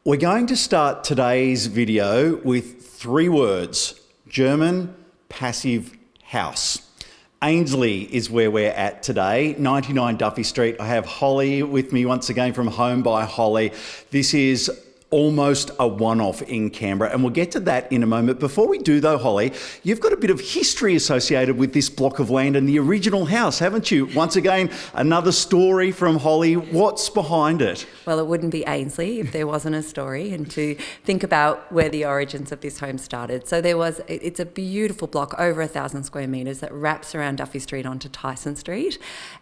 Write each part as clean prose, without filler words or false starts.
We're going to start today's video with three words: German passive house. Ainslie is where we're at today, 99 Duffy Street. I have Holly with me once again from Home by Holly. This is almost a one-off in Canberra, and we'll get to that in a moment. Before we do though, Holly, you've got a bit of history associated with this block of land and the original house, haven't you? Once again, another story from Holly. What's behind it? Well, it wouldn't be Ainslie if there wasn't a story, and to think about where the origins of this home started. So it's a beautiful block, over 1,000 square metres, that wraps around Duffy Street onto Tyson Street.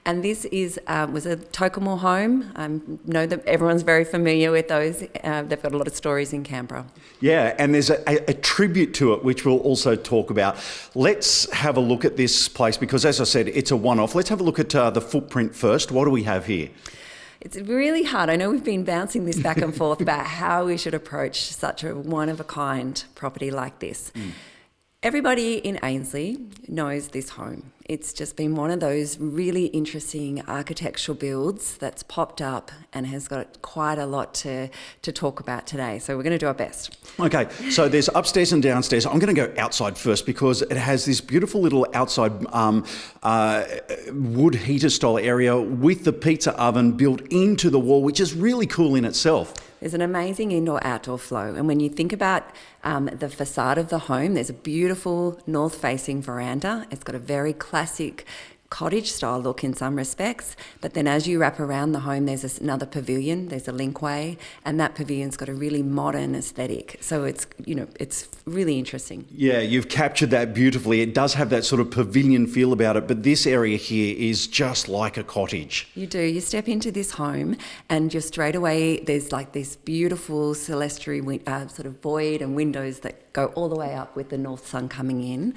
And this was a Tokemore home. I know that everyone's very familiar with those. They've got a lot of stories in Canberra. Yeah, and there's a tribute to it, which we'll also talk about. Let's have a look at this place because, as I said, it's a one-off. Let's have a look at the footprint first. What do we have here? It's really hard. I know we've been bouncing this back and forth about how we should approach such a one-of-a-kind property like this. Everybody in Ainslie knows this home. It's just been one of those really interesting architectural builds that's popped up and has got quite a lot to talk about today. So we're going to do our best. Okay, so there's upstairs and downstairs. I'm going to go outside first because it has this beautiful little outside wood heater style area with the pizza oven built into the wall, which is really cool in itself. There's an amazing indoor-outdoor flow. And when you think about the facade of the home, there's a beautiful north-facing veranda. It's got a very classic cottage-style look in some respects. But then as you wrap around the home, there's another pavilion, there's a linkway, and that pavilion's got a really modern aesthetic. So it's really interesting. Yeah, you've captured that beautifully. It does have that sort of pavilion feel about it, but this area here is just like a cottage. You do. You step into this home and you're straight away, there's like this beautiful clerestory sort of void and windows that go all the way up with the north sun coming in.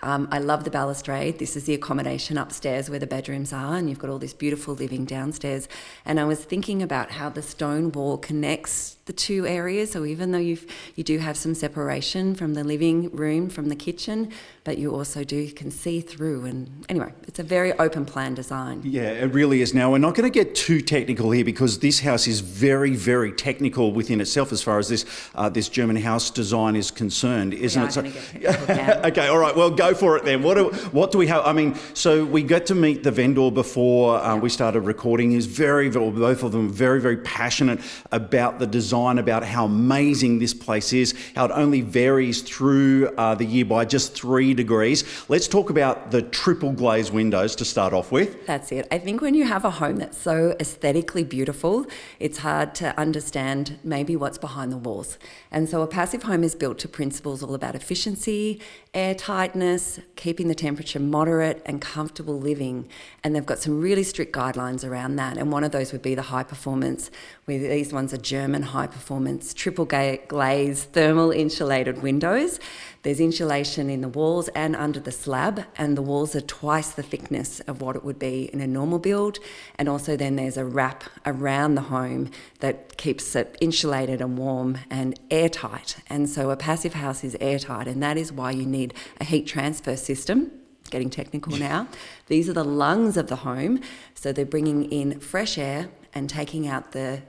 I love the balustrade. This is the accommodation upstairs where the bedrooms are, and you've got all this beautiful living downstairs. And I was thinking about how the stone wall connects the two areas. So even though you do have some separation from the living room from the kitchen, but you also can see through. And anyway, it's a very open plan design. Yeah, it really is. Now, we're not going to get too technical here because this house is very, very technical within itself as far as this German house design is concerned, isn't it? I'm going to get technical now. Okay, all right. Well, go for it then. What do we have? I mean, so we got to meet the vendor before we started recording. He's both of them very, very passionate about the design, about how amazing this place is, how it only varies through the year by just 3 degrees. Let's talk about the triple glazed windows to start off with. That's it. I think when you have a home that's so aesthetically beautiful, it's hard to understand maybe what's behind the walls. And so a passive home is built to principles all about efficiency, air tightness, keeping the temperature moderate and comfortable living. And they've got some really strict guidelines around that. And one of those would be the high performance, where these ones are German high performance, triple glazed, thermal insulated windows. There's insulation in the walls and under the slab, and the walls are twice the thickness of what it would be in a normal build. And also then there's a wrap around the home that keeps it insulated and warm and airtight. And so a passive house is airtight, and that is why you need a heat transfer system. Getting technical now. These are the lungs of the home, so they're bringing in fresh air and taking out the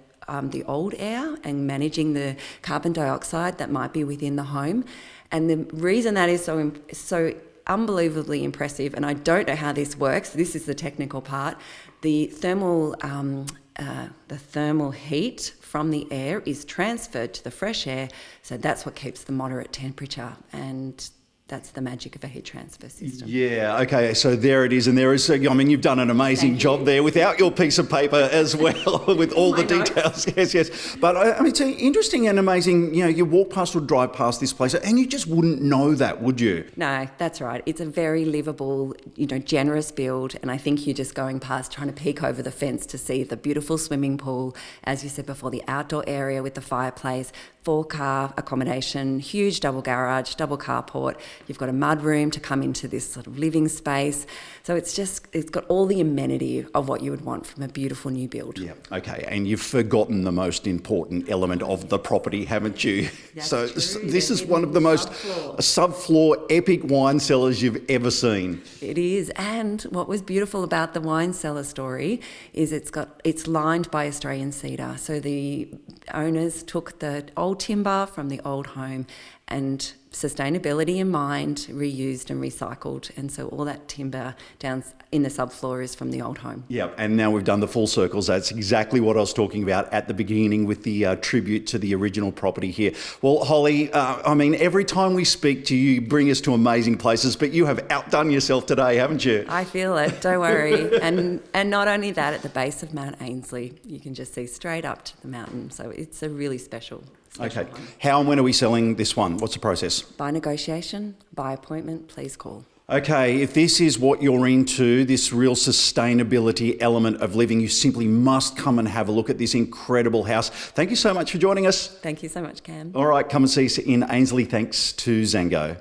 old air and managing the carbon dioxide that might be within the home. And the reason that is so unbelievably impressive, and I don't know how this works, this is the technical part, the thermal heat from the air is transferred to the fresh air, so that's what keeps the moderate temperature, and that's the magic of a heat transfer system. Yeah, okay, so there it is. And there is, I mean, you've done an amazing job there without your piece of paper as well, with all the details. Yes. But I mean, it's interesting and amazing. You know, you walk past or drive past this place and you just wouldn't know that, would you? No, that's right. It's a very livable, generous build. And I think you're just going past trying to peek over the fence to see the beautiful swimming pool, as you said before, the outdoor area with the fireplace, 4-car accommodation, huge double garage, double carport. You've got a mud room to come into this sort of living space. So it's got all the amenity of what you would want from a beautiful new build. Yeah. Okay. And you've forgotten the most important element of the property, haven't you? That's So true. this is one of the most subfloor epic wine cellars you've ever seen. It is, and what was beautiful about the wine cellar story is it's lined by Australian cedar. So the owners took the old timber from the old home and sustainability in mind, reused and recycled. And so all that timber down in the subfloor is from the old home. Yeah, and now we've done the full circles. That's exactly what I was talking about at the beginning with the tribute to the original property here. Well, Holly, I mean, every time we speak to you, you bring us to amazing places, but you have outdone yourself today, haven't you? I feel it, don't worry. And not only that, at the base of Mt Ainslie, you can just see straight up to the mountain. So it's a really special Okay. one. How and when are we selling this one? What's the process? By negotiation, by appointment, please call. Okay, if this is what you're into, this real sustainability element of living, you simply must come and have a look at this incredible house. Thank you so much for joining us. Thank you so much, Cam. All right, come and see us in Ainslie. Thanks to Zango.